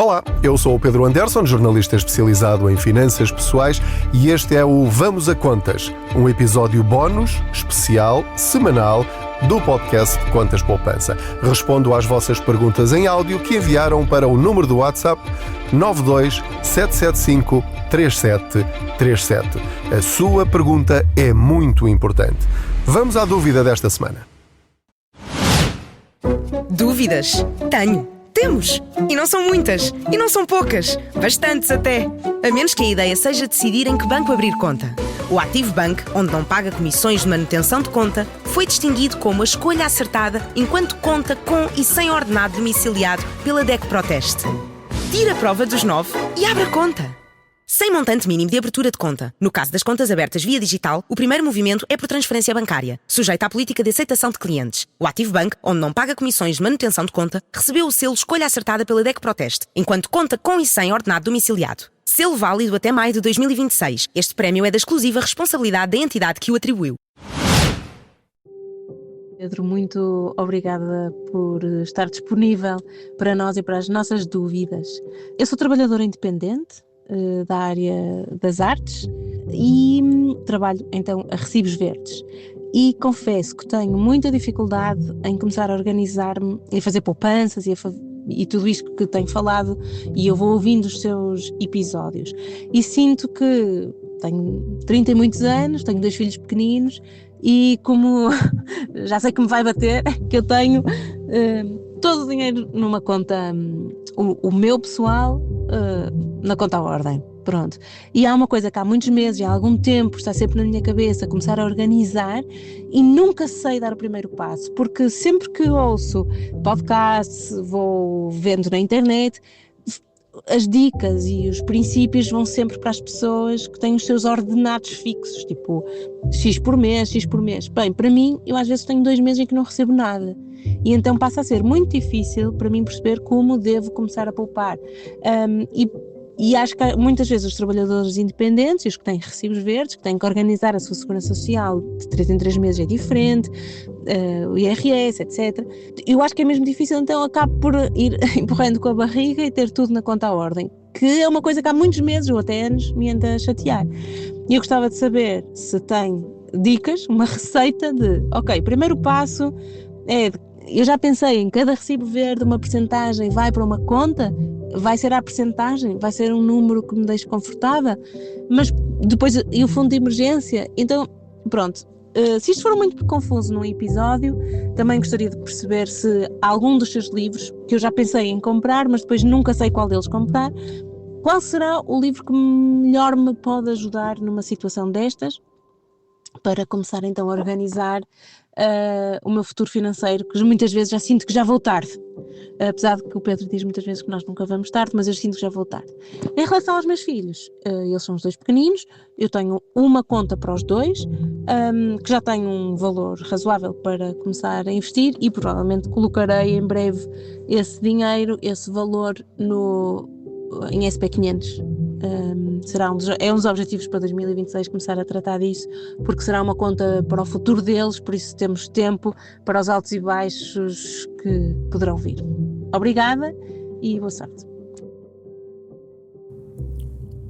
Olá, eu sou o Pedro Anderson, jornalista especializado em finanças pessoais, e este é o Vamos a Contas, um episódio bónus, especial, semanal, do podcast Contas Poupança. Respondo às vossas perguntas em áudio que enviaram para o número do WhatsApp 92 775 3737. A sua pergunta é muito importante. Vamos à dúvida desta semana. Dúvidas? Tenho. Temos! E não são muitas. E não são poucas. Bastantes até. A menos que a ideia seja decidir em que banco abrir conta. O Active Bank, onde não paga comissões de manutenção de conta, foi distinguido como a escolha acertada enquanto conta com e sem ordenado domiciliado pela DEC Proteste. Tira a prova dos 9 e abra conta. Sem montante mínimo de abertura de conta. No caso das contas abertas via digital, o primeiro movimento é por transferência bancária, sujeita à política de aceitação de clientes. O Active Bank, onde não paga comissões de manutenção de conta, recebeu o selo Escolha Acertada pela DEC Proteste, enquanto conta com e sem ordenado domiciliado. Selo válido até maio de 2026. Este prémio é da exclusiva responsabilidade da entidade que o atribuiu. Pedro, muito obrigada por estar disponível para nós e para as nossas dúvidas. Eu sou trabalhadora independente da área das artes e trabalho então a recibos verdes. E confesso que tenho muita dificuldade em começar a organizar-me e a fazer poupanças e tudo isto que tenho falado, e eu vou ouvindo os seus episódios. E sinto que tenho 30 e muitos anos, tenho 2 filhos pequeninos e como já sei que me vai bater, que eu tenho todo o dinheiro numa conta, o meu pessoal, na conta à ordem, pronto. E há uma coisa que há muitos meses, há algum tempo, está sempre na minha cabeça, começar a organizar, e nunca sei dar o primeiro passo, porque sempre que ouço podcasts, vou vendo na internet, as dicas e os princípios vão sempre para as pessoas que têm os seus ordenados fixos, tipo X por mês. Bem, para mim, eu às vezes tenho 2 meses em que não recebo nada. E então passa a ser muito difícil para mim perceber como devo começar a poupar. E acho que muitas vezes os trabalhadores independentes, os que têm recibos verdes, que têm que organizar a sua segurança social de 3 em 3 meses é diferente, o IRS, etc. Eu acho que é mesmo difícil, então acabo por ir empurrando com a barriga e ter tudo na conta à ordem, que é uma coisa que há muitos meses ou até anos me anda a chatear. E eu gostava de saber se tem dicas, uma receita de, ok, primeiro passo é, eu já pensei em cada recibo verde uma percentagem vai para uma conta, vai ser a percentagem, vai ser um número que me deixe confortável, mas depois e o fundo de emergência, então pronto. Se isto for muito confuso num episódio, também gostaria de perceber se algum dos seus livros, que eu já pensei em comprar, mas depois nunca sei qual deles comprar, qual será o livro que melhor me pode ajudar numa situação destas, para começar então a organizar o meu futuro financeiro, que muitas vezes já sinto que já vou tarde, apesar de que o Pedro diz muitas vezes que nós nunca vamos tarde, mas eu sinto que já vou tarde. Em relação aos meus filhos, eles são os 2 pequeninos, eu tenho uma conta para os 2, que já tem um valor razoável para começar a investir, e provavelmente colocarei em breve esse dinheiro, esse valor em SP500. É um dos objetivos para 2026 começar a tratar disso, porque será uma conta para o futuro deles, por isso temos tempo para os altos e baixos que poderão vir. Obrigada e boa sorte.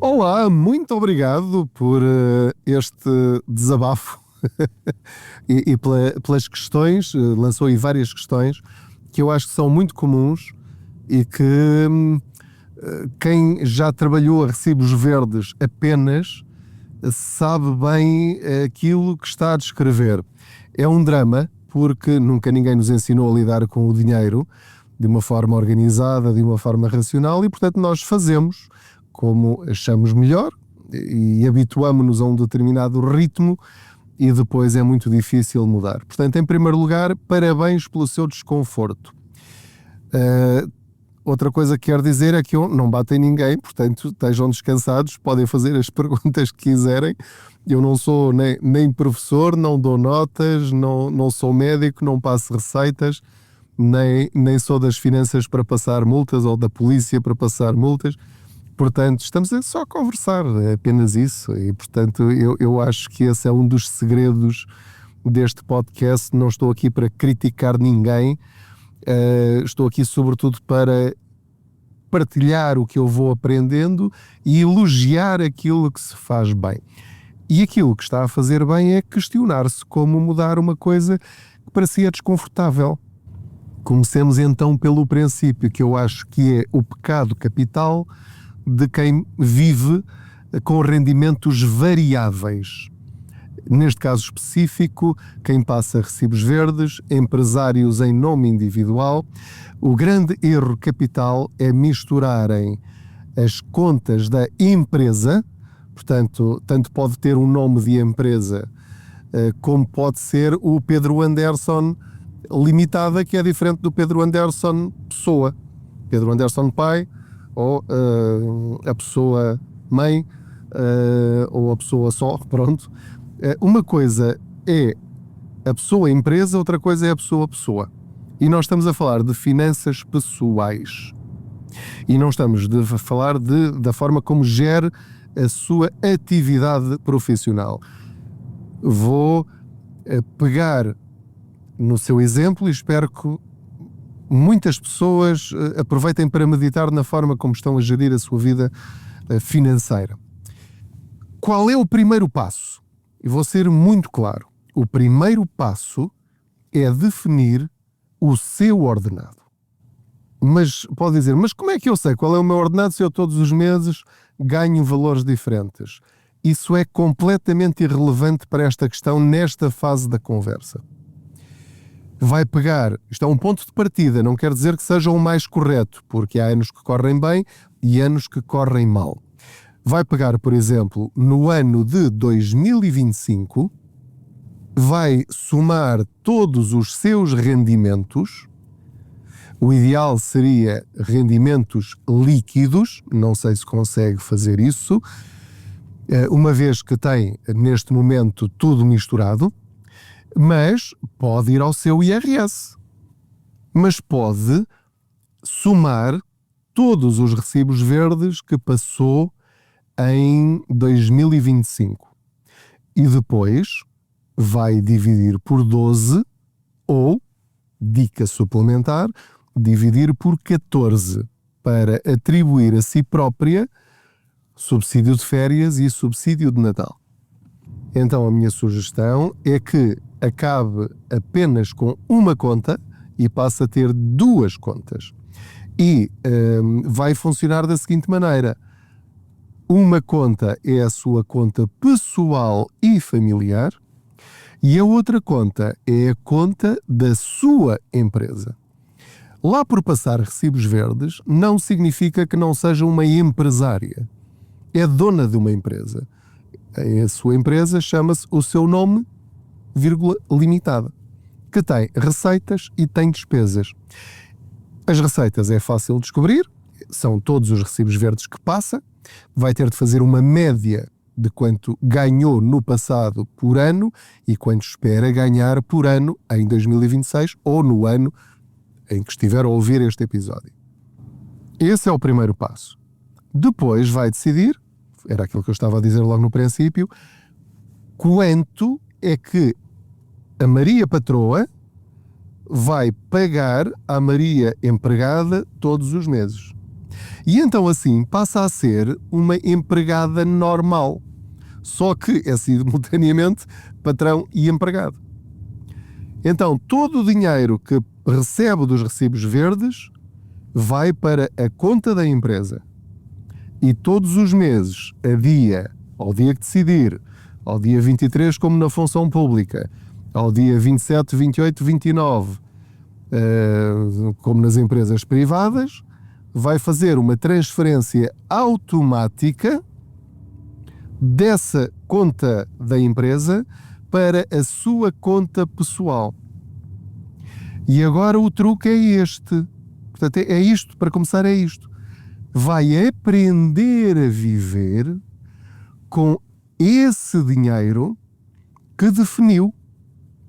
Olá, muito obrigado por este desabafo e pelas questões, lançou aí várias questões que eu acho que são muito comuns e que quem já trabalhou a recibos verdes apenas sabe bem aquilo que está a descrever. É um drama porque nunca ninguém nos ensinou a lidar com o dinheiro de uma forma organizada, de uma forma racional, e portanto nós fazemos como achamos melhor e habituamo-nos a um determinado ritmo e depois é muito difícil mudar. Portanto, em primeiro lugar, parabéns pelo seu desconforto. Outra coisa que quero dizer é que eu não bato em ninguém, portanto estejam descansados, podem fazer as perguntas que quiserem. Eu não sou nem professor, não dou notas, não sou médico, não passo receitas, nem sou das finanças para passar multas ou da polícia para passar multas. Portanto, estamos só a conversar, é apenas isso. E, portanto, eu acho que esse é um dos segredos deste podcast. Não estou aqui para criticar ninguém, estou aqui sobretudo para partilhar o que eu vou aprendendo e elogiar aquilo que se faz bem. E aquilo que está a fazer bem é questionar-se como mudar uma coisa que parecia desconfortável. Comecemos então pelo princípio, que eu acho que é o pecado capital de quem vive com rendimentos variáveis. Neste caso específico, quem passa recibos verdes, empresários em nome individual. O grande erro capital é misturarem as contas da empresa, portanto, tanto pode ter um nome de empresa, como pode ser o Pedro Anderson Limitada, que é diferente do Pedro Anderson Pessoa. Pedro Anderson Pai, ou a pessoa mãe, ou a pessoa só, pronto. Uma coisa é a pessoa empresa, outra coisa é a pessoa pessoa. E nós estamos a falar de finanças pessoais. E não estamos a falar da forma como gere a sua atividade profissional. Vou pegar no seu exemplo e espero que muitas pessoas aproveitem para meditar na forma como estão a gerir a sua vida financeira. Qual é o primeiro passo? E vou ser muito claro. O primeiro passo é definir o seu ordenado. Mas pode dizer, mas como é que eu sei qual é o meu ordenado se eu todos os meses ganho valores diferentes? Isso é completamente irrelevante para esta questão nesta fase da conversa. Vai pegar, isto é um ponto de partida, não quer dizer que seja o mais correto, porque há anos que correm bem e anos que correm mal. Vai pegar, por exemplo, no ano de 2025, vai somar todos os seus rendimentos. O ideal seria rendimentos líquidos, não sei se consegue fazer isso, uma vez que tem neste momento tudo misturado, mas pode ir ao seu IRS, mas pode somar todos os recibos verdes que passou em 2025 e depois vai dividir por 12 ou, dica suplementar, dividir por 14 para atribuir a si própria subsídio de férias e subsídio de Natal. Então a minha sugestão é que acabe apenas com uma conta e passe a ter duas contas. E vai funcionar da seguinte maneira. Uma conta é a sua conta pessoal e familiar e a outra conta é a conta da sua empresa. Lá por passar recibos verdes não significa que não seja uma empresária. É dona de uma empresa. A sua empresa chama-se o seu nome, limitada, que tem receitas e tem despesas. As receitas é fácil descobrir, são todos os recibos verdes que passa, vai ter de fazer uma média de quanto ganhou no passado por ano e quanto espera ganhar por ano em 2026 ou no ano em que estiver a ouvir este episódio. Esse é o primeiro passo. Depois vai decidir, era aquilo que eu estava a dizer logo no princípio, quanto é que a Maria patroa vai pagar à Maria empregada todos os meses. E então assim passa a ser uma empregada normal, só que é simultaneamente patrão e empregado. Então todo o dinheiro que recebe dos recibos verdes vai para a conta da empresa. E todos os meses, ao dia que decidir, ao dia 23 como na função pública, ao dia 27, 28, 29 como nas empresas privadas, vai fazer uma transferência automática dessa conta da empresa para a sua conta pessoal. E agora o truque é este. Portanto, é isto, para começar é isto. Vai aprender a viver com esse dinheiro que definiu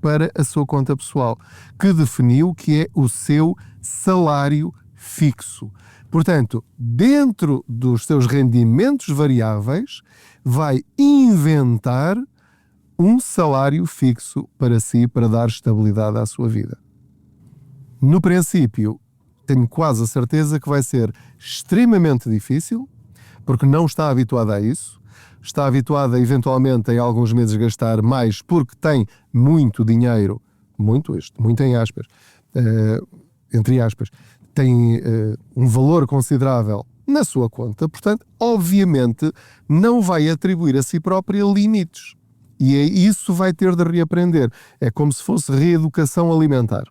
para a sua conta pessoal, que definiu que é o seu salário fixo. Portanto, dentro dos seus rendimentos variáveis, vai inventar um salário fixo para si, para dar estabilidade à sua vida. No princípio, tenho quase a certeza que vai ser extremamente difícil, porque não está habituada a isso. Está habituada, eventualmente, em alguns meses gastar mais, porque tem muito dinheiro, muito em aspas, entre aspas, tem um valor considerável na sua conta, portanto, obviamente, não vai atribuir a si própria limites. E isso vai ter de reaprender. É como se fosse reeducação alimentar.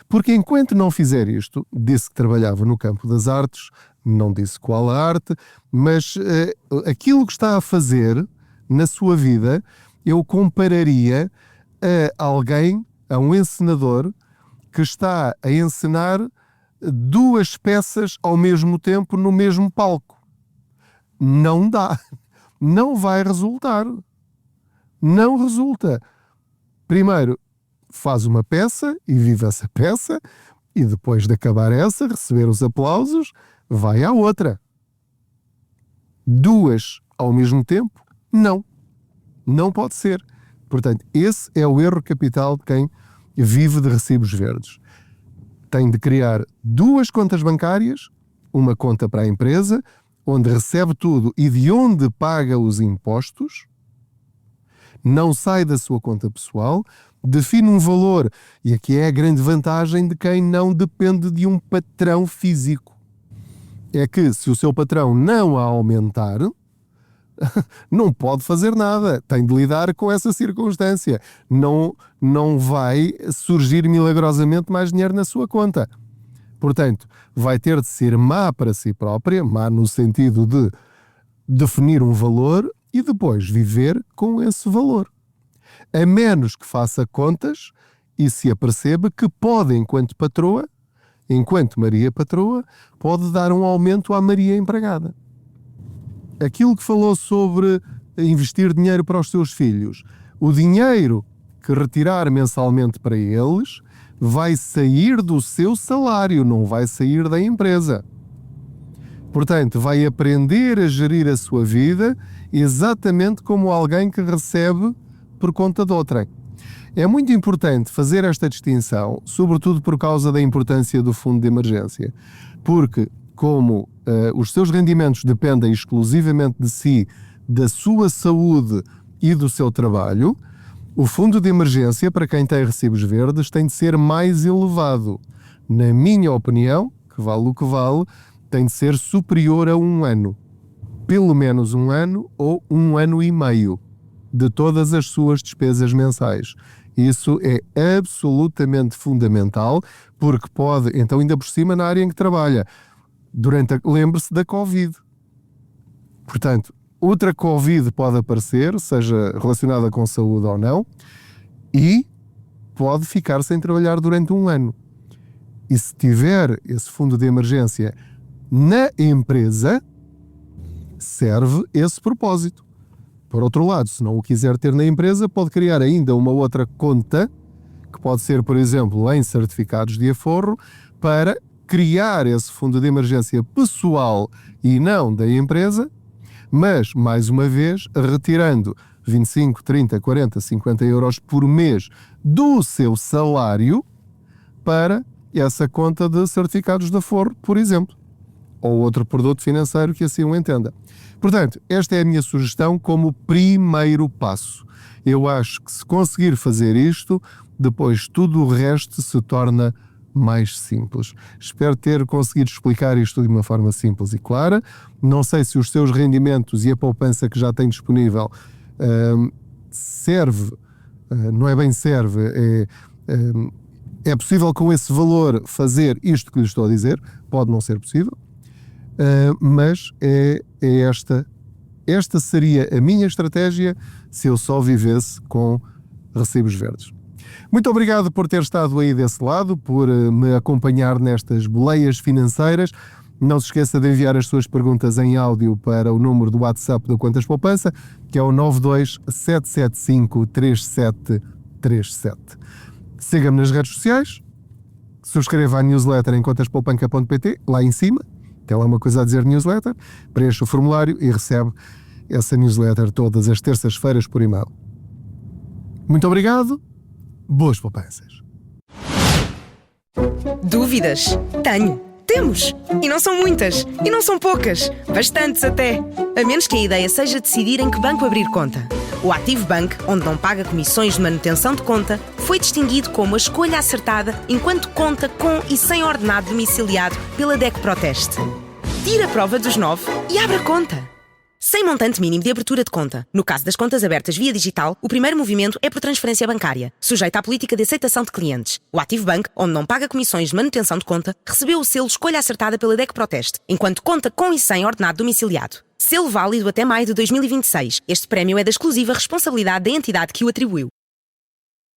Porque enquanto não fizer isto, disse que trabalhava no campo das artes, não disse qual a arte, mas aquilo que está a fazer na sua vida, eu compararia a alguém, a um encenador, que está a encenar 2 peças ao mesmo tempo no mesmo palco. Não dá. Não vai resultar. Não resulta. Primeiro, faz uma peça e vive essa peça, e depois de acabar essa, receber os aplausos, vai à outra. 2 ao mesmo tempo? Não. Não pode ser. Portanto, esse é o erro capital de quem vive de recibos verdes. Tem de criar 2 contas bancárias, uma conta para a empresa, onde recebe tudo e de onde paga os impostos, não sai da sua conta pessoal, define um valor, e aqui é a grande vantagem de quem não depende de um patrão físico. É que se o seu patrão não a aumentar, não pode fazer nada, tem de lidar com essa circunstância. Não vai surgir milagrosamente mais dinheiro na sua conta. Portanto, vai ter de ser má para si própria, má no sentido de definir um valor e depois viver com esse valor. A menos que faça contas e se aperceba que pode, enquanto patroa, enquanto Maria patroa, pode dar um aumento à Maria empregada. Aquilo que falou sobre investir dinheiro para os seus filhos, o dinheiro que retirar mensalmente para eles vai sair do seu salário, não vai sair da empresa. Portanto, vai aprender a gerir a sua vida exatamente como alguém que recebe por conta de outrem. É muito importante fazer esta distinção, sobretudo por causa da importância do fundo de emergência, porque como os seus rendimentos dependem exclusivamente de si, da sua saúde e do seu trabalho, o fundo de emergência, para quem tem recibos verdes, tem de ser mais elevado. Na minha opinião, que vale o que vale, tem de ser superior a 1 ano. Pelo menos 1 ano ou 1 ano e meio de todas as suas despesas mensais. Isso é absolutamente fundamental, porque pode, então ainda por cima na área em que trabalha, lembre-se da Covid. Portanto, outra Covid pode aparecer, seja relacionada com saúde ou não, e pode ficar sem trabalhar durante 1 ano. E se tiver esse fundo de emergência na empresa, serve esse propósito. Por outro lado, se não o quiser ter na empresa, pode criar ainda uma outra conta, que pode ser, por exemplo, em certificados de aforro, para criar esse fundo de emergência pessoal e não da empresa, mas, mais uma vez, retirando 25, 30, 40, 50 euros por mês do seu salário para essa conta de certificados de aforro, por exemplo, ou outro produto financeiro que assim o entenda. Portanto, esta é a minha sugestão como primeiro passo. Eu acho que se conseguir fazer isto, depois tudo o resto se torna mais simples. Espero ter conseguido explicar isto de uma forma simples e clara. Não sei se os seus rendimentos e a poupança que já tem disponível serve, não é bem serve, é possível com esse valor fazer isto que lhe estou a dizer, pode não ser possível, mas esta seria a minha estratégia se eu só vivesse com recibos verdes. Muito obrigado por ter estado aí desse lado, por me acompanhar nestas boleias financeiras. Não se esqueça de enviar as suas perguntas em áudio para o número do WhatsApp do Contas Poupança, que é o 927753737. Siga-me nas redes sociais, subscreva a newsletter em contaspoupanca.pt, lá em cima, tem lá uma coisa a dizer newsletter, preencha o formulário e recebe essa newsletter todas as terças-feiras por e-mail. Muito obrigado, boas poupanças. Dúvidas? Tenho. Temos! E não são muitas, e não são poucas, bastantes até. A menos que a ideia seja decidir em que banco abrir conta. O Active Bank, onde não paga comissões de manutenção de conta, foi distinguido como a escolha acertada enquanto conta com e sem ordenado domiciliado pela DEC Proteste. Tira a prova dos 9 e abra conta! Sem montante mínimo de abertura de conta. No caso das contas abertas via digital, o primeiro movimento é por transferência bancária, sujeita à política de aceitação de clientes. O Active Bank, onde não paga comissões de manutenção de conta, recebeu o selo Escolha Acertada pela DEC Proteste, enquanto conta com e sem ordenado domiciliado. Selo válido até maio de 2026. Este prémio é da exclusiva responsabilidade da entidade que o atribuiu.